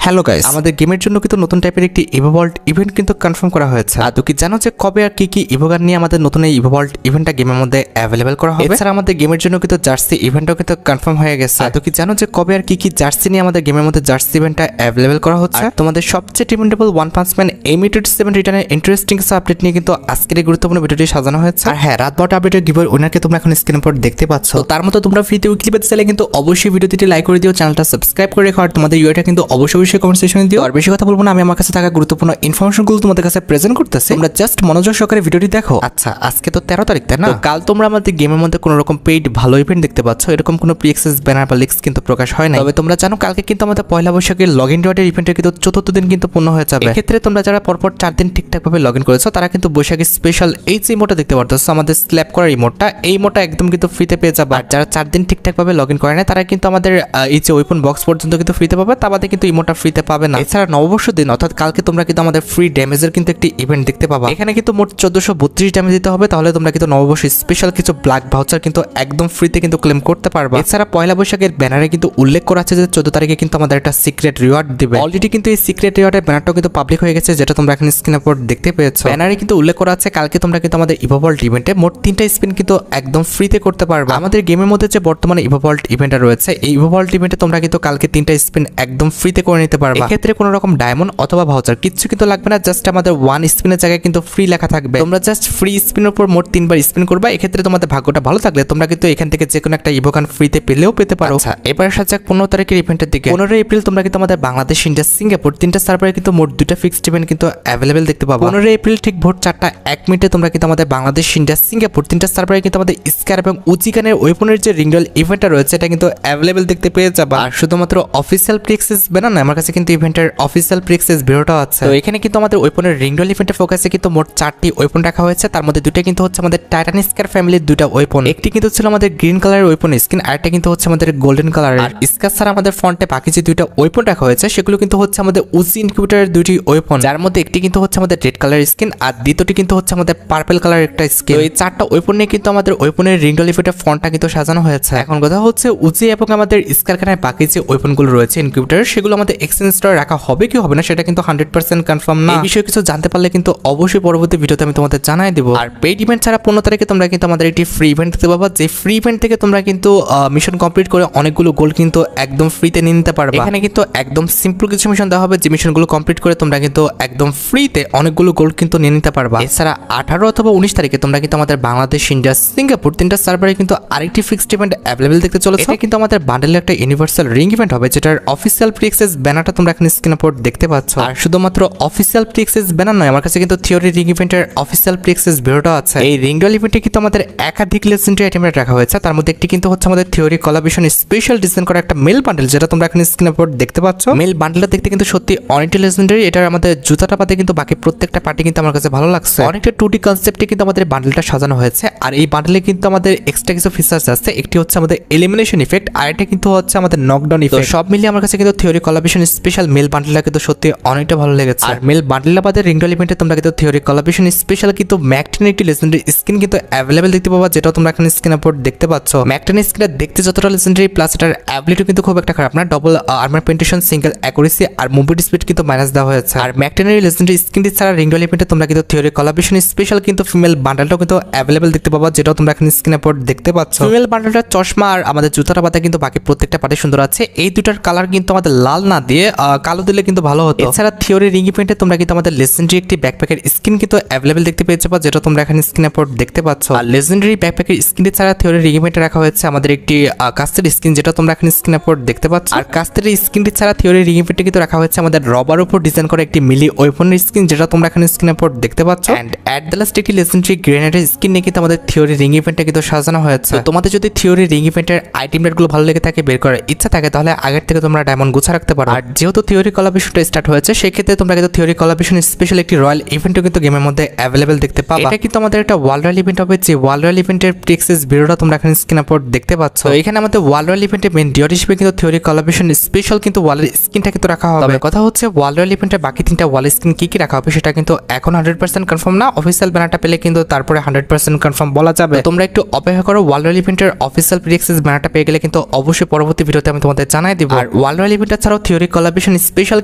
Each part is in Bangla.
হ্যালো গাইস, আমাদের গেমের জন্য কিন্তু নতুন টাইপের একটি ইভোভল্ট ইভেন্ট কিন্তু কনফার্ম করা হয়েছে। আর তো কি জানো যে কবে আর কি ইভোগান নিয়ে আমাদের নতুন এই ইভোভল্ট ইভেন্টটা গেমের মধ্যে অ্যাভেলেবল করা হবে। এছাড়া আমাদের গেমের জন্য কিন্তু জার্সি ইভেন্টও কিন্তু কনফার্ম হয়ে গেছে। আর তো কি জানো যে কবে আর কি জার্সি নিয়ে আমাদের গেমের মধ্যে জার্সি ইভেন্টটা অ্যাভেলেবল করা হচ্ছে। তোমাদের সবচেয়ে demandable one punch man emitted 7 রিটার্নের ইন্টারেস্টিং কিছু আপডেট নিয়ে কিন্তু আজকের এই গুরুত্বপূর্ণ ভিডিওটি সাজানো হয়েছে। আর হ্যাঁ, রাত 12টা আপডেটের গিভওয়ে উইনারকে তোমরা এখন স্ক্রিনের উপর দেখতে পাচ্ছ। তো তার মতো তোমরা ফ্রিতে উইকলি পেতে চাইলে কিন্তু অবশ্যই ভিডিওটি লাইক করে দিও, চ্যানেলটা সাবস্ক্রাইব করে রেখো। আর তোমাদের ইউআইটা কিন্তু অবশ্যই কমেন্ট সেকশনে দিও। আর বেশি কথা বলবো না, আমি আমার কাছে থাকা গুরুত্বপূর্ণ ইনফরমেশনগুলো তোমাদের কাছে প্রেজেন্ট করতেছি, তোমরা জাস্ট মনোযোগ সহকারে ভিডিওটি দেখো। আচ্ছা, আজকে তো 13 তারিখ, তাই না? কাল তোমরা আমাদের গেমের মধ্যে কোনো রকম পেইড ভালো ইভেন্ট দেখতে পাচ্ছ, এরকম কোনো প্রি অ্যাক্সেস ব্যানার বা লিংকস কিন্তু প্রকাশ হয় না। তবে তোমরা জানো কালকে কিন্তু আমাদের পয়লা বৈশাখের লগইন রিওয়ার্ডের ইভেন্টের কিন্তু 4th দিন কিন্তু পূর্ণ হয়ে যাবে। এক্ষেত্রে তোমরা যারা পরপর 4 দিন ঠিকঠাকভাবে লগইন করেছো তারা কিন্তু বৈশাখের স্পেশাল এই যে ইমোটটা দেখতে পারতেছো, আমাদের স্ল্যাপ করার ইমোটটা, এই ইমোটটা একদম কিন্তু ফ্রিতে পেয়ে যাবে। আর যারা 4 দিন ঠিকঠাকভাবে লগইন করে না তারা কিন্তু আমাদের এই যে ওয়েপন বক্স পর্যন্ত কিন্তু ফ্রিতে পাবে, তা বাদে কিন্তু ইমোটটা ফ্রিতে পাবে না। এছাড়া নববর্ষ দিন অর্থাৎ কালকে তোমরা কিন্তু আমাদের ফ্রি ড্যামেজের কিন্তু একটি ইভেন্ট দেখতে পাবা। এখানে কিন্তু মোট 1432 ড্যামেজ দিতে হবে, তাহলে তোমরা কিন্তু নববর্ষ স্পেশাল কিছু ব্ল্যাক ভাউচার কিন্তু একদম ফ্রিতে কিন্তু ক্লেম করতে পারবা। এছাড়া পয়লা বৈশাখের ব্যানারে কিন্তু উল্লেখ করা আছে যে 14 তারিখে কিন্তু আমাদের একটা সিক্রেট রিওয়ার্ড দিবে। অলরেডি কিন্তু এই সিক্রেট রিওয়ার্ডের ব্যানারটাও কিন্তু পাবলিক হয়ে গেছে, যেটা তোমরা এখন স্ক্রিনের উপর দেখতে পেয়েছো। ব্যানারে কিন্তু উল্লেখ করা আছে কালকে তোমরা কিন্তু আমাদের ইভোভল্ট ইভেন্টে মোট 3টা স্পিন কিন্তু একদম ফ্রিতে করতে পারবা। আমাদের গেমের মধ্যে যে বর্তমানে ইভোভল্ট ইভেন্টটা রয়েছে, এই ইভোভল্ট ইভেন্টে তোমরা কিন্তু কালকে 3টা স্পিন একদম ফ্রিতে করে নিতে পারবা। এক্ষেত্রে কোনো রকম ডায়মন্ড অথবা ভাউচার কিচ্ছু কিন্তু লাগবে না, জাস্ট আমাদের ওয়ান স্পিনের জায়গায় কিন্তু ফ্রি লেখা থাকবে। তোমরা জাস্ট ফ্রি স্পিনের উপর মোট 3বার স্পিন করবা। এক্ষেত্রে তোমাদের ভাগ্যটা ভালো থাকলে তোমরা কিন্তু এখান থেকে যে কোনো একটা ইভোগান ফ্রিতে পেলেও পেতে পারো। আচ্ছা, এবার আসা যাক 15 তারিখের ইভেন্টের দিকে। 15 এপ্রিল তোমরা কিন্তু আমাদের বাংলাদেশ, ইন্ডিয়া, সিঙ্গাপুর 3টা সার্ভারে কিন্তু মোট 2টা ফিক্সড ইভেন্ট কিন্তু অ্যাভেলেবেল দেখতে পাবো। 15 এপ্রিল ঠিক ভোর 4:01 তোমরা কিন্তু আমাদের বাংলাদেশ, ইন্ডিয়া, সিঙ্গাপুর 3টা সার্ভারে কিন্তু আমাদের স্কার এবং উজিকানের ওয়েপনের যে রিংডল ইভেন্টটা রয়েছে এটা কিন্তু অ্যাভেলেবেল দেখতে পেয়ে যাবা। আর শুধুমাত্র অফিসিয়াল প্রি অ্যাক্সেস ব্যানার না, আমার কাছে কিন্তু ইভেন্টের অফিসিয়াল প্রি অ্যাক্সেস ভিডিওটা আছে। তো এখানে কিন্তু আমাদের ওয়েপনের রিংডল ইভেন্টের ফোকাসে কিন্তু মোট 4টি ওয়েপন রাখা হয়েছে, তার মধ্যে 2টা কিন্তু হচ্ছে আমাদের টাইটান স্কার ফ্যামিলির 2টা ওয়েপন। একটি কিন্তু ছিল আমাদের গ্রিন কালারের ওয়েপন স্কিন, আরেকটা কিন্তু হচ্ছে আমাদের গোল্ডেন কালারের। আর স্কার ছাড়া আমাদের ফ্রন্টে বাকি যে 2টা ওয়েপন রাখা হয়েছে সেগুলো কিন্তু হচ্ছে আমাদের উজি ইনকিউবেটরের 2টি ওয়েপন, যার মধ্যে একটি কিন্তু হচ্ছে আমাদের রেড কালারের স্কিন আর দ্বিতীয়টি কিন্তু হচ্ছে আমাদের পার্পল কালারের একটা স্কিন। এই 4টা ওয়েপন নিয়ে কিন্তু আমাদের ওয়েপনের রিংডল ইভেন্টের ফ্রন্টটা কিন্তু সাজানো হয়েছে। এখন কথা হচ্ছে উজি এবং আমাদের স্কারখানায় বাকি যে ওয়েপনগুলো রয়েছে ইনকিউবেটরের, সেগুলো আমাদের এক্সচেঞ্জ স্টোরে রাখা হবে কি হবে না সেটা কিন্তু 100% কনফার্ম না। এই বিষয়ে কিছু জানতে পারলে কিন্তু অবশ্যই পরবর্তী ভিডিওতে আমি তোমাদের জানাই দেবো। আর পেইড ইভেন্ট ছাড়া 15 তারিখে তোমরা কিন্তু আমাদের একটি ফ্রি ইভেন্ট দেখতে পাবা, যে ফ্রি ইভেন্ট থেকে তোমরা কিন্তু মিশন কমপ্লিট করে অনেকগুলো গোল্ড কিন্তু একদম ফ্রিতে নিয়ে নিতে পারবে। এখানে কিন্তু একদম সিম্পল কিছু মিশন দেওয়া হবে, যে মিশনগুলো কমপ্লিট করে তোমরা কিন্তু একদম ফ্রিতে অনেকগুলো গোল্ড কিন্তু নিয়ে নিতে পারবা। এছাড়া 18 অথবা 19 তারিখে তোমরা কিন্তু আমাদের বাংলাদেশ, ইন্ডিয়া, সিঙ্গাপুর 3টা সার্ভারে কিন্তু আরেকটি ফিক্সড ইভেন্ট অ্যাভেলেবল দেখতে চলেছে। এটা কিন্তু আমাদের বান্ডেলের একটা ইউনিভার্সাল রিং ইভেন্ট হবে, যেটার অফিসিয়াল প্রি অ্যাক্সেস ব্যানারটা তোমরা এখন স্ক্রিনের উপর দেখতে পাচ্ছ। আর শুধুমাত্র অফিসিয়াল প্রি অ্যাক্সেস ব্যানার নয়, আমার কাছে কিন্তু থিওরি রিং ইভেন্টের অফিসিয়াল প্রি অ্যাক্সেস ভিডিওটা আছে। এই রিংডল ইভেন্টে কিন্তু আমাদের একাধিক লেজেন্ডারি আইটেম রাখা হয়েছে, তার মধ্যে একটি কিন্তু হচ্ছে আমাদের থিওরি কোলাবরেশন স্পেশাল ডিজাইন করা একটা মেল বান্ডেল, যেটা তোমরা এখন স্ক্রিনের উপর দেখতে পাচ্ছ। মেল বান্ডেলটা দেখতে কিন্তু সত্যি অনেকটা লেজেন্ডারি। এটার আমাদের জুতাটা পাতে কিন্তু বাকি প্রত্যেকটা পার্টি কিন্তু আমার কাছে ভালো লাগছে। অনেকটা 2D কনসেপ্টে কিন্তু আমাদের বান্ডেলটা সাজানো হয়েছে। আর এই বান্ডেলে কিন্তু আমাদের এক্সট্রা কিছু ফিচার্স আছে, একটি হচ্ছে আমাদের এলিমিনেশন ইফেক্ট, আর এটা কিন্তু হচ্ছে আমাদের নকডাউন ইফেক্ট। সব মিলিয়ে আমার কাছে কিন্তু থিওরি কোলাবরেশন স্পেশাল মেল বান্ডেলটা কিন্তু সত্যি অনেকটা ভালো লেগেছে। আর মেল বান্ডেল বাদে রিংডল ইভেন্টে তোমরা কিন্তু থিওরি কোলাবরেশন স্পেশাল কিন্তু ম্যাকটেনের একটি লেজেন্ডারি স্কিন কিন্তু অ্যাভেলেবল দেখতে পাবা, যেটা তোমরা এখন স্ক্রিনের উপর দেখতে পাচ্ছ। ম্যাকটেনের স্কিনটা দেখতে যতটা লেজেন্ডারি, প্লাস এটার অ্যাবিলিটি কিন্তু খুব একটা খারাপ না। Double armour penetration, single accuracy আর মুভমেন্ট স্পিড কিন্তু মাইনাস দেওয়া হয়েছে। আর ম্যাকটেনের লেজেন্ডারি স্কিনটি ছাড়া রিংডল ইভেন্টে তোমরা কিন্তু থিওরি কোলাবরেশন স্পেশাল কিন্তু ফিমেল বান্ডেলটাও কিন্তু অ্যাভেলেবল দেখতে পাবা, যেটাও তোমরা এখন স্ক্রিনের উপর দেখতে পাচ্ছ। ফিমেল বান্ডেলটার চশমা আর আমাদের জুতার পাতা কিন্তু বাকি প্রত্যেকটা পার্টি সুন্দর আছে। এই দুটার কালার কিন্তু আমাদের লাল না দিয়ে কালো দিলে কিন্তু ভালো হতো। এছাড়া থিওরি রিং ইভেন্টে তোমরা কিন্তু আমাদের লেজেন্ডারি একটি ব্যাকপ্যাকের স্কিন কিন্তু অ্যাভেলেবল দেখতে পেয়ে যাবে, যেটা তোমরা এখন স্ক্রিনের উপর দেখতে পাচ্ছ। আর লেজেন্ডারি ব্যাকপ্যাকের স্কিনটি ছাড়া থিওরি রিং ইভেন্টে রাখা হয়েছে আমাদের একটি কাস্টের স্কিন, যেটা তোমরা এখন স্ক্রিনের উপর দেখতে পাচ্ছ। আর কাস্টের স্কিনটি ছাড়া থিওরি রিং ইভেন্টে কিন্তু রাখা হয়েছে আমাদের রবার উপর ডিজাইন করা একটি মিলি ওয়েপনের স্কিন, যেটা তোমরা এখন স্ক্রিনের উপর দেখতে পাচ্ছ। এন্ড অ্যাট দ্য লাস্ট একটি লেজেন্ডারি গ্রেনেডের স্কিন নিয়ে কিন্তু আমাদের থিওরি রিং ইভেন্টে কিন্তু সাজানো হয়েছে। তোমাদের যদি থিওরি রিং ইভেন্টের আইটেম রেটগুলো ভালো লেগে থাকে, বের করার ইচ্ছা থাকে, তাহলে আগের থেকে তোমরা ডায়মন্ড গুছা রাখতে পারো। আর যেহেতু থিওরি কোলাবরেশনটা স্টার্ট হয়েছে, সেক্ষেত্রে তোমরা কিন্তু থিওরি কোলাবরেশন স্পেশাল একটি রয়্যাল ইভেন্টও কিন্তু গেমের মধ্যে অ্যাভেলেবল দেখতে পাবে। এটা কিন্তু আমাদের একটা ওয়ার্ল্ড রয়্যাল ইভেন্ট হবে, যে ওয়ার্ল্ড রয়্যাল ইভেন্টের প্রি অ্যাক্সেস ভিডিওটা তোমরা এখন স্ক্রিনের উপর দেখতে পাচ্ছ। তো এখানে আমাদের ওয়ার্ল্ড রয়্যাল ইভেন্টের মেইন ডিওর হিসেবে কিন্তু থিওরি কোলাবরেশন স্পেশাল কিন্তু ওয়ালের স্কিনটা কিন্তু রাখা হবে। তবে কথা হচ্ছে ওয়ার্ল্ড রয়্যাল ইভেন্টের বাকি 3টা ওয়াল স্কিন কি রাখা হবে সেটা কিন্তু এখন 100% কনফার্ম না। অফিসিয়াল ব্যানারটা পেলে কিন্তু তারপরে 100% কনফার্ম বলা যাবে। তোমরা একটু অপেক্ষা করো, ওয়ার্ল্ড রয়্যাল ইভেন্টের অফিসিয়াল প্রি অ্যাক্সেস ব্যানারটা পেয়ে গেলে কিন্তু অবশ্যই পরবর্তী ভিডিওতে আমি তোমাদের জানাই দিব। আর ওয়ার্ল্ড রয়্যাল ইভেন্টটা ছাড়াও থিওরি কোলাবরেশন স্পেশাল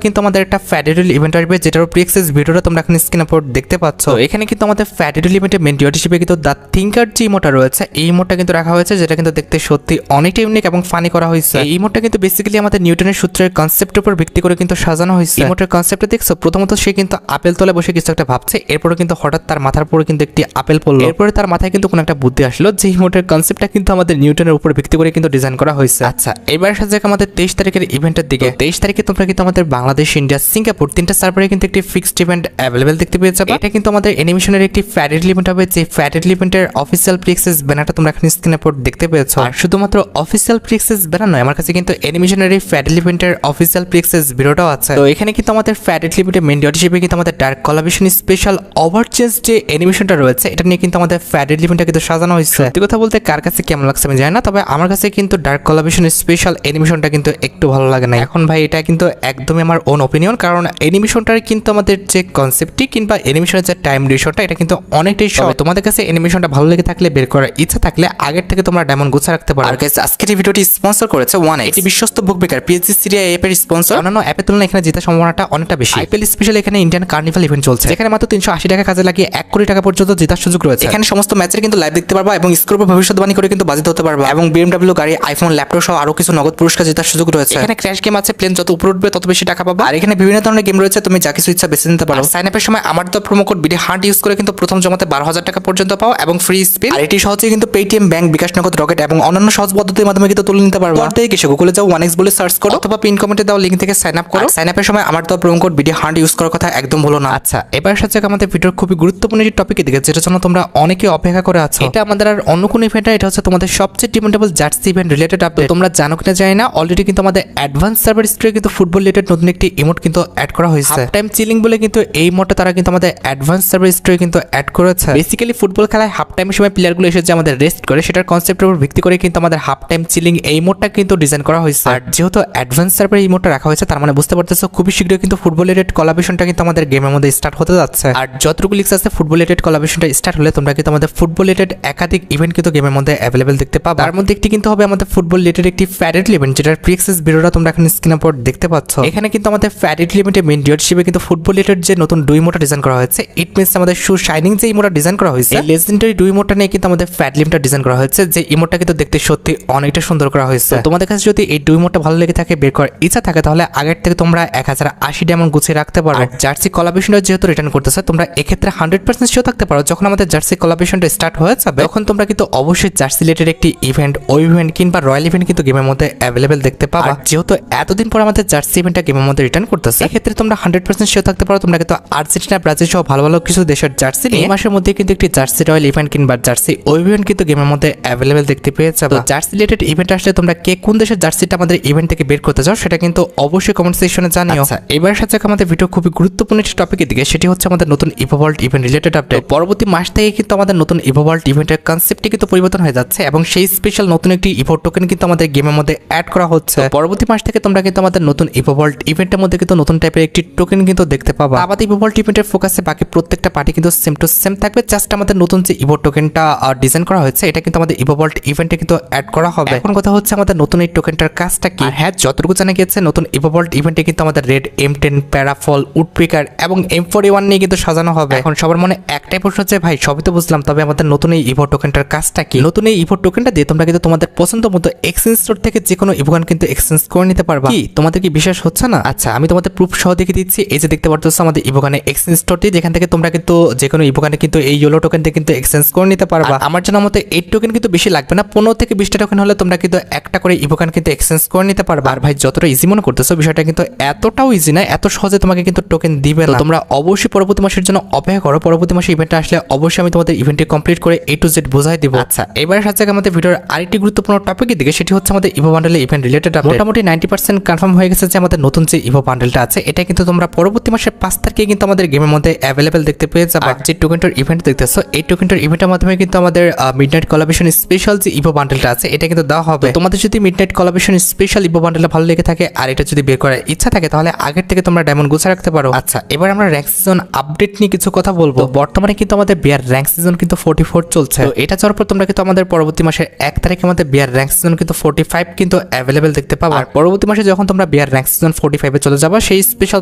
কিন্তু আমাদের একটা ফ্যাডেরুল ইভেন্ট আসবে, যেটার প্রিএক্সেস ভিডিওটা তোমরা এখন স্ক্রিনের উপর দেখতে পাচ্ছ। এখানে কিন্তু আমাদের ফ্যাডেরুল ইভেন্টের মেন ডিওটি হিসেবে কিন্তু দ্য থিঙ্কার যে ইমোটা রয়েছে এই ইমোটটা কিন্তু রাখা হয়েছে, যেটা কিন্তু দেখতে সত্যি অনেকটা ইউনিক এবং ফানি করা হয়েছে। এই ইমোটটা কিন্তু বেসিক্যালি আমাদের নিউটনের সূত্রের কনসেপ্টের উপর ভিত্তি করে কিন্তু সাজানো হয়েছে। ইমোটের কনসেপ্টটা দেখছো, প্রথমত সে কিন্তু আপেল তলে বসে কিছু একটা ভাবছে, এরপরে কিন্তু হঠাৎ তার মাথার উপরে কিন্তু একটি আপেল পড়লো, এরপরে তার মাথায় কিন্তু কোনো একটা বুদ্ধি আসলো, যে ইমোটের কনসেপ্টটা কিন্তু আমাদের নিউটনের উপর ভিত্তি করে কিন্তু ডিজাইন করা হয়েছে। আচ্ছা, এবার সাথে আমাদের 23 তারিখের ইভেন্টের দিকে। 23 তারিখে তোমরা কিন্তু আমাদের বাংলাদেশ, ইন্ডিয়া, সিঙ্গাপুর তিনটা সার্ভারে কিন্তু একটি ফিক্সড ইভেন্ট অ্যাভেলেবেল দেখতে পেয়ে যাবে। এটা কিন্তু আমাদের অ্যানিমেশনের একটি ফ্যাডেরুল ইভেন্ট হবে, যে ফ্যাডেরুল ইভেন্টের অফিসিয়াল প্রিএক্সেস ব্যানারটা তোমরা এখন স্ক্রিনের উপর দেখতে পেয়েছো। আর শুধুমাত্র অফিসিয়াল প্রিএক্সেস ব্যানার নয়, আমার কাছে কিন্তু অ্যানিমেশনের এই ফ্যাডেরুল ইভেন্টের অফিসিয়াল প্রিএক্সেস ভিডিওটাও আছে। তো এখানে কিন্তু আমাদের ফ্যাডেরুল ইভেন্টের মেন ডিওটি হিসেবে কিন্তু আমাদের ডার্ক কোলাবরেশন স্পেশাল ওভারচেঞ্জ যে অ্যানিমেশনটা রয়েছে, এটা নিয়ে কিন্তু আমাদের ফ্যাডেরুল ইভেন্টটা কিন্তু সাজানো হয়েছে। সত্যি কথা বলতে কার কাছে কেমন লাগছে আমি জানি না, তবে আমার কাছে কিন্তু ডার্ক কোলাবরেশন স্পেশাল অ্যানিমেশনটা কিন্তু একটু ভালো লাগে না। এখন ভাই এটা কিন্তু একদমই আমার ওন অপিনিয়ন, কারণ অ্যানিমেশনটার কিন্তু আমাদের যে কনসেপ্টটি কিংবা অ্যানিমেশনের যে টাইম ডিউরেশনটা এটা কিন্তু অনেকটাই সহজ। তোমাদের কাছে অ্যানিমেশনটা ভালো লেগে থাকলে, বের করার ইচ্ছা থাকলে আগের থেকে তোমরা ডায়মন্ড গুছা রাখতে পারো। আর গাইস, আজকের এই ভিডিওটি স্পন্সর করেছে 1x, এটি বিশ্বস্ত বুক মেকার পিএসজি সিরিয়া অ্যাপের স্পন্সর। অন্যান্য অ্যাপের তুলনায় এখানে জেতার সম্ভাবনাটা অনেকটা বেশি। আইপিএল স্পেশাল এখানে ইন্ডিয়ান কার্নিভাল ইভেন্ট চলছে, এখানে মাত্র 380 টাকা কাজে লাগিয়ে 1 কোটি টাকা পর্যন্ত জেতার সুযোগ রয়েছে। এখানে সমস্ত ম্যাচের কিন্তু লাইভ দেখতে পারবা এবং স্কোর উপর ভবিষ্যৎবাণী করে কিন্তু বাজিত হতে পারবা, এবং বিএমডব্লিউ গাড়ি, আইফোন, ল্যাপটপ সহ আরো কিছু নগদ পুরস্কার জেতার সুযোগ রয়েছে। এখানে ক্র্যাশ গেম আছে, প্লেন যত উপরে উঠবে তত বেশি টাকা পাবা। আর এখানে বিভিন্ন ধরনের গেম রয়েছে, তুমি যা কিছু ইচ্ছা বেছে নিতে পারো। সাইন আপের সময় আমার তো promo code BD heart use করে কিন্তু প্রথম জমাতে 12,000 টাকা পর্যন্ত পাও এবং ফ্রি স্পিন। আর এটি সহজে কিন্তু পেটিএম, ব্যাংক, বিকাশ নগদ, রকেট এবং অন্যান্য সহজ পদ্ধতির মাধ্যমে কিন্তু তুলে নিতে পারবো। তার থেকে কিছু গুগলে যাও, 1x বলে সার্চ করো অথবা পিন কমেন্টে দাও লিংক থেকে সাইন আপ করো। সাইন আপের সময় আমার তো promo code BD heart use করার কথা একদম ভুলো না। আচ্ছা, এবার সাথে আমাদের ভিডিওর খুবই গুরুত্বপূর্ণ একটি টপিকের দিকে, যেটার জন্য তোমরা অনেকে অপেক্ষা করে আছো। এটা আমাদের আর অন্য কোনো ইভেন্ট না, এটা হচ্ছে তোমাদের সবচেয়ে demandable jersey event related update. তোমরা জানো কিনা জানি না, অলরেডি কিন্তু আমাদের অ্যাডভান্স সার্ভার স্টোরে কিন্তু ফুটবল রিলেটেড নতুন একটি ইমোট কিন্তু অ্যাড করা হয়েছে। হাফ টাইম চিলিং বলে কিন্তু এই ইমোটটা তারা কিন্তু আমাদের অ্যাডভান্স সার্ভার স্টোরে কিন্তু অ্যাড করেছে। বেসিক্যালি ফুটবল খেলায় হাফ টাইমের সময় প্লেয়ারগুলো এসে যে আমাদের রেস্ট করে, সেটার কনসেপ্টের উপর ভিত্তি করে কিন্তু আমাদের হাফ টাইম চিলিং এই ইমোটটা কিন্তু ডিজাইন করা হয়েছে। আর যেহেতু অ্যাডভান্স সার্ভার ইমোটটা রাখা হয়েছে, তার মানে বুঝতে পারতেছো খুবই শীঘ্রই কিন্তু ফুটবল রিলেটেড কোলাবরেশনটা কিন্তু আমাদের গেমের মধ্যে স্টার্ট হতে যাচ্ছে। আর যতটুকু লিক্স আছে ফুটবল রিলেটেড কোলাবরেশনটা স্টার্ট হলে তোমরা কিন্তু আমাদের ফুটবল রিলেটেড একাধিক ইভেন্ট কিন্তু গেমের মধ্যে অ্যাভেলেবেল দেখতে পাবে। তার মধ্যে একটি কিন্তু হবে আমাদের ফুটবল রিলেটেড একটি ফ্যাডেরুল ইভেন্ট, যেটার প্রিএক্সেস ভিডিওটা তোমরা এখন স্ক্রিনের উপর দেখতে পাচ্ছ। এখানে কিন্তু আমাদের ফ্যাডেরুল ইভেন্টের মেইন ডিওট হিসেবে কিন্তু ফুটবল রিলেটেড যে নতুন দুই মোটা ডিজাইন করা হয়েছে, ইট মিনস আমাদের শু শাইনিং যে ইমোটা ডিজাইন করা হয়েছে, এই লেজেন্ডারি দুই মোটা নিয়ে কিন্তু আমাদের ফ্যাড লিমটা ডিজাইন করা হয়েছে, যে ইমোটা কিন্তু দেখতে সত্যি অনেকটা সুন্দর করা হয়েছে। তোমাদের কাছে যদি এই দুই মোটা ভালো লেগে থাকে, বের করার ইচ্ছা থাকে, তাহলে আগের থেকে তোমরা 1080 ডায়মন্ড গুছিয়ে রাখতে পারো। আর জার্সি কোলাবরেশনটা যেহেতু রিটার্ন করতেছে, তোমরা এক্ষেত্রে 100% শিওর থাকতে পারো যখন আমাদের জার্সি কোলাবরেশনটা স্টার্ট হয়ে যাবে, তখন তোমরা কিন্তু অবশ্যই জার্সি রিলেটেড একটি ইভেন্ট, ওই ইভেন্ট কিংবা রয়্যাল ইভেন্ট কিন্তু গেমের মধ্যে অ্যাভেলেবেল দেখতে পাবা। যেহেতু এতদিন পর আমাদের জার্সি ইভেন্টটা গেমের মধ্যে রিটার্ন করতেছে, এক্ষেত্রে তোমরা 100% শিওর থাকতে পারো তোমরা কিন্তু আর্জেন্টিনা, ব্রাজিল সহ ভালো ভালো কিছু দেশের জার্সি এই মাসের মধ্যে কিন্তু একটি জার্সি রয়্যাল ইভেন্ট কিংবা জার্সি ওই ইভেন্ট কিন্তু গেমের মধ্যে অ্যাভেলেবেল দেখতে পেয়ে যাবে। জার্সি রিলেটেড ইভেন্ট আসলে তোমরা কে কোন দেশের জার্সিটা আমাদের ইভেন্ট থেকে বের করতে চাও, সেটা কিন্তু অবশ্যই কমেন্ট সেকশনে জানিও। এবার সাথে আমাদের ভিডিও খুবই গুরুত্বপূর্ণ একটি টপিকের দিকে, সেটি হচ্ছে আমাদের নতুন ইভোভল্ট ইভেন্ট রিলেটেড আপডেট। পরবর্তী মাস থেকে কিন্তু আমাদের নতুন ইভোভল্ট ইভেন্টের কনসেপ্টটি কিন্তু পরিবর্তন হয়ে যাচ্ছে এবং সেই স্পেশাল নতুন একটি ইভো টোকেন কিন্তু আমাদের গেমের মধ্যে অ্যাড করা হচ্ছে। পরবর্তী মাস থেকে তোমরা কিন্তু আমাদের নতুন ইভোভল্ট ইভেন্টের মধ্যে কিন্তু নতুন টাইপের একটি টোকেন কিন্তু দেখতে পাবা। আমাদের ইভোভল্ট ইভেন্টের ফোকাসে বাকি প্রত্যেকটা পার্টি কিন্তু সেম টু সেম থাকবে, জাস্ট আমাদের নতুন যে ইভো টোকেনটা ডিজাইন করা হয়েছে, এটা কিন্তু আমাদের ইভোভল্ট ইভেন্টে কিন্তু অ্যাড করা হবে। এখন কথা হচ্ছে আমাদের নতুন এই টোকেনটার কাজটা কি। হ্যাঁ, যতটুকু জানা গিয়েছে নতুন ইভোভল্ট ইভেন্টে কিন্তু আমাদের রেড, M10, প্যারাফল, উডপিকার এবং M41 নিয়ে কিন্তু সাজানো হবে। এখন সবার মনে একটাই প্রশ্ন হচ্ছে, ভাই সবই তো বুঝলাম, তবে আমাদের নতুন এই ইভো টোকেনটার কাজটা কি। নতুন এই ইভো টোকেনটা দিয়ে তোমরা কিন্তু তোমাদের পছন্দ মতো এক্সচেঞ্জ স্টোর থেকে যে কোনো ইভোগান কিন্তু এক্সচেঞ্জ করে নিতে পারবা। কি তোমাদের কি বিশ্বাস হচ্ছে না? আচ্ছা, আমি তোমাদের প্রুফ সহ দেখে দিচ্ছি। এই যে দেখতে পাচ্ছ আমাদের ইভোগানে এক্সচেঞ্জ স্টোরটি, যেখান থেকে তোমরা কিন্তু যে কোনো ইভোগানে কিন্তু এই ইয়েলো টোকেন থেকে কিন্তু এক্সচেঞ্জ করে নিতে পারবা। আমার জানা মতে 8 টোকেন কিন্তু বেশি লাগবে না, 15 থেকে 20টা টোকেন হলে তোমরা কিন্তু একটা করে ইভোগান কিন্তু এক্সচেঞ্জ করে নিতে পারবা। আর ভাই যতটা ইজি মনে করতেছো, বিষয়টা কিন্তু এতটাও ইজি না, এত সহজে তোমাকে কিন্তু টোকেন দিবে না। তোমরা অবশ্যই পরবর্তী মাসের জন্য অপেক্ষা করো, পরবর্তী মাসে ইভেন্টটা আসলে অবশ্যই আমি তোমাদের ইভেন্টটি কমপ্লিট করে A to Z বোঝাই দিব। আচ্ছা, এবার সাথে আমাদের ভিডিওর আরেকটি গুরুত্বপূর্ণ টপিকের দিকে, সেটি হচ্ছে আমাদের ইভো বান্ডেলের ইভেন্ট রিলেটেড আপডেট। মোটামুটি 90% কনফার্ম হয়ে গেছে যে আমাদের নতুন যে ইভো বান্ডেলটা আছে, এটা কিন্তু তোমরা পরবর্তী মাসের 5 তারিখে কিন্তু আমাদের গেমের মধ্যে অ্যাভেলেবেল দেখতে পেয়ে যাবে। আর যে টোকেনটার ইভেন্ট দেখতেছো, এই টোকেনটার ইভেন্টের মাধ্যমে কিন্তু আমাদের মিডনাইট কোলাবরেশন স্পেশাল যে ইভো বান্ডেলটা আছে, এটা কিন্তু দেওয়া হবে। তোমাদের যদি মিডনাইট কোলাবরেশন স্পেশাল ইভো বান্ডেলটা ভালো লেগে থাকে আর এটা যদি বের করার ইচ্ছা থাকে, তাহলে আগের থেকে তোমরা ডায়মন্ড গুছা রাখতে পারো। আচ্ছা, এবার আমরা র্যাঙ্ক সিজন আপডেট নিয়ে কিছু কথা বলবো। বর্তমানে কিন্তু আমাদের বিয়ার র্যাঙ্ক সিজন কিন্তু 44 চলছে। তো এটা যাওয়ার পর তোমরা কিন্তু আমাদের পরবর্তী মাসের 1 তারিখে আমাদের বিয়ার র্যাঙ্ক সিজন কিন্তু 45 কিন্তু অ্যাভেলেবেল দেখতে পাবো। আর পরবর্তী মাসে যখন তোমরা বিয়ার আর র্যাঙ্ক সিজন 45 এ চলে যাবা, সেই স্পেশাল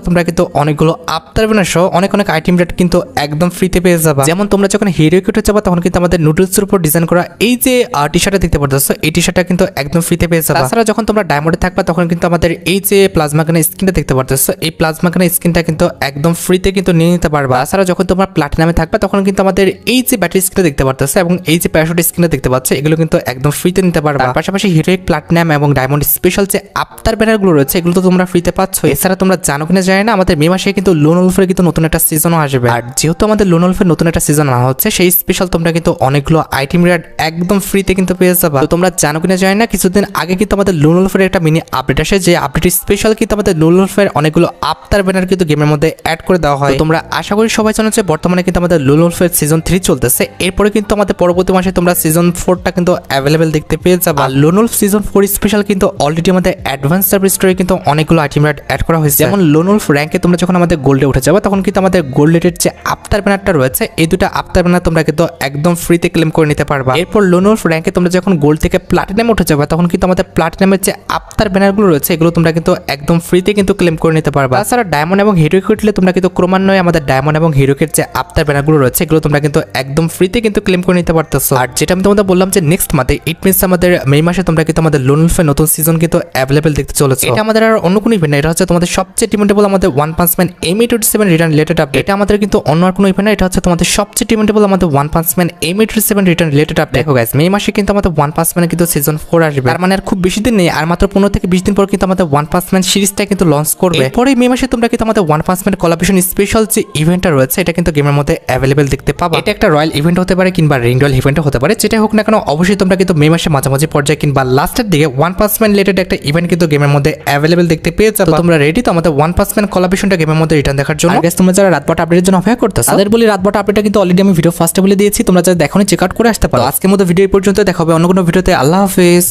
তোমরা কিন্তু অনেকগুলো আফতার ব্যানার সহ অনেক আইটেম রেট কিন্তু একদম ফ্রিতে পেয়ে যাবা। যেমন তোমরা যখন হিরো কিটে যাবা তখন কিন্তু আমাদের নুডলসের উপর ডিজাইন করা এই যে টি শার্টটা দেখতে পারতেছো, এই টি শার্টটা কিন্তু একদম ফ্রিতে পেয়ে যাবা। তাছাড়া যখন তোমরা ডায়মন্ডে থাকবা তখন কিন্তু আমাদের এই যে প্লাজমা গানের স্কিনটা দেখতে পারতেছো, এই প্লাজমা গানের স্কিনটা কিন্তু একদম ফ্রিতে কিন্তু নিয়ে নিতে পারবা। তাছাড়া যখন তোমরা প্লাটিনামে থাকবা তখন কিন্তু আমাদের এই যে ব্যাটারি স্কিনটা দেখতে পারতেছো এবং এই যে প্যারাশুট স্কিনটা দেখতে পাচ্ছ, এগুলো কিন্তু একদম ফ্রিতে নিতে পারবা। তার পাশাপাশি হিরোইক, প্লাটিনাম এবং ডায়মন্ড স্পেশাল যে আফতার ব্যানারগুলো রয়েছে এগুলো তো তোমরা ফ্রিতে পাচ্ছ। এছাড়া তোমরা জানো কিনা জানি না, আমাদের মে মাসে কিন্তু লোন উলফের কিন্তু নতুন একটা সিজনও আসবে। আর যেহেতু আমাদের লোন উলফের নতুন একটা সিজন আনা হচ্ছে, সেই স্পেশাল তোমরা কিন্তু অনেকগুলো আইটেম রেট একদম ফ্রিতে কিন্তু পেয়ে যাবা। তো তোমরা জানো কিনা জানি না, কিছুদিন আগে কিন্তু আমাদের লোন উলফের একটা মিনি আপডেট আসে, যে আপডেট স্পেশাল কিন্তু আমাদের লোন উলফের অনেকগুলো আফতার ব্যানার কিন্তু গেমের মধ্যে অ্যাড করে দেওয়া হয়। তোমরা আশা করি সবাই জানো যে বর্তমানে কিন্তু আমাদের লোন উলফের সিজন 3 চলতেছে, এরপরে কিন্তু আমাদের পরবর্তী মাসে তোমরা সিজন 4টা কিন্তু অ্যাভেলেবেল দেখতে পেয়ে যাবা। আর লোন উলফ সিজন 4 স্পেশাল কিন্তু অলরেডি আমাদের অ্যাডভান্স সার্ভিস স্টোরে কিন্তু অনেকগুলো আইটেম রেট অ্যাড করা হয়েছে। যেমন লোন উলফ র্যাঙ্কে তোমরা যখন আমাদের গোল্ডে উঠে যাবে তখন কিন্তু আমাদের গোল্ড রেটের যে আফতার ব্যানারটা রয়েছে, এই দুটো আফতার ব্যানার তোমরা কিন্তু একদম ফ্রিতে ক্লেম করে নিতে পারবা। এরপর লোন উলফ র্যাঙ্কে তোমরা যখন গোল্ড থেকে প্লাটিনামে উঠে যাবে তখন কিন্তু আমাদের প্লাটিনামের যে আফতার ব্যানারগুলো রয়েছে এগুলো তোমরা কিন্তু একদম ফ্রিতে কিন্তু ক্লেম করে নিতে পারবা। তাছাড়া ডায়মন্ড এবং হিরোইক উঠলে তোমরা কিন্তু ক্রমান্বয়ে আমাদের ডায়মন্ড এবং হিরোইকের যে আফতার ব্যানারগুলো রয়েছে এগুলো তোমরা কিন্তু একদম ফ্রিতে কিন্তু ক্লেম করে নিতে পারতেছো। আর যেটা আমি তোমাদের বললাম যে নেক্সট মাসে, ইট মিনস আমাদের মে মাসে তোমরা কিন্তু আমাদের লোন উলফের নতুন সিজন কিন্তু অ্যাভেলেবেল দেখতে চলেছে। এটা আমাদের আর অন্য কোনো ইভেন্ট না, এটা হচ্ছে তোমাদের সবচেয়ে ডিমান্ডেবল আমাদের one punch man ME27 return related update. এটা আমাদের কিন্তু অন্য আর কোনো ইভেন্ট না, এটা হচ্ছে তোমাদের সবচেয়ে ডিমান্ডেবল আমাদের one punch man ME27 return related update. দেখো গাইস, মে মাসে কিন্তু আমাদের ওয়ান পাঞ্চ ম্যান কিন্তু সিজন 4 আসবে, তার মানে আর খুব বেশি দিন নেই, আর মাত্র 15 থেকে 20 দিন পর কিন্তু আমাদের ওয়ান পাঞ্চ ম্যান সিরিজটা কিন্তু লঞ্চ করবে। এরপরে মে মাসে তোমরা কিন্তু আমাদের one punch man collaboration special যে ইভেন্টটা রয়েছে এটা কিন্তু গেমের মধ্যে অ্যাভেলেবেল দেখতে পাবা। এটা একটা রয়্যাল ইভেন্ট হতে পারে কিংবা রিং রয়্যাল ইভেন্টও হতে পারে, যেটা হোক না কেন অবশ্যই তোমরা কিন্তু মে মাসে মাঝামাঝি পর্যায়ে কিংবা লাস্টের দিকে ওয়ান পাঞ্চ ম্যান রিলেটেড একটা ইভেন্ট কিন্তু গেমের মধ্যে অ্যাভেলেবেল দেখতে পেয়ে যাবে। তোমরা রেডি তো আমাদের ওয়ান পাঞ্চ ম্যান কোলাবোরেশনটা গেমের মধ্যে রিটার্ন দেখার জন্য? গাইস, তোমরা যারা রাতবাট আপডেটের জন্য অপেক্ষা করতেছো তাদের বলি রাতবাট আপডেটটা কিন্তু অলরেডি আমি ভিডিও ফার্স্টে বলে দিয়েছি, তোমরা যারা দেখোনি চেক আউট করে আসতে পারো। আজকের মতো ভিডিও এই পর্যন্ত, দেখা হবে অন্য কোনো ভিডিওতে। আল্লাহ হাফেজ।